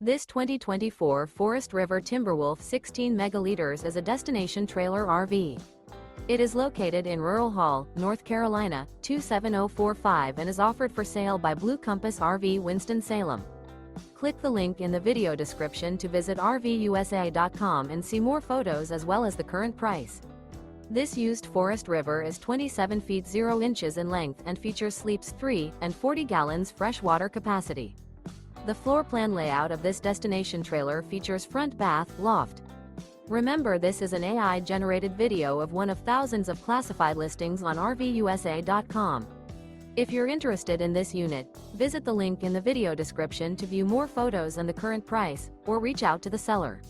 This 2024 Forest River Timberwolf 16 megaliters is a destination trailer RV. It is located in Rural Hall, North Carolina, 27045 and is offered for sale by Blue Compass RV Winston, Salem. Click the link in the video description to visit RVUSA.com and see more photos as well as the current price. This used Forest River is 27 feet 0 inches in length and features sleeps 3 and 40 gallons fresh water capacity. The floor plan layout of this destination trailer features front bath, loft. Remember, this is an AI-generated video of one of thousands of classified listings on RVUSA.com. If you're interested in this unit, visit the link in the video description to view more photos and the current price, or reach out to the seller.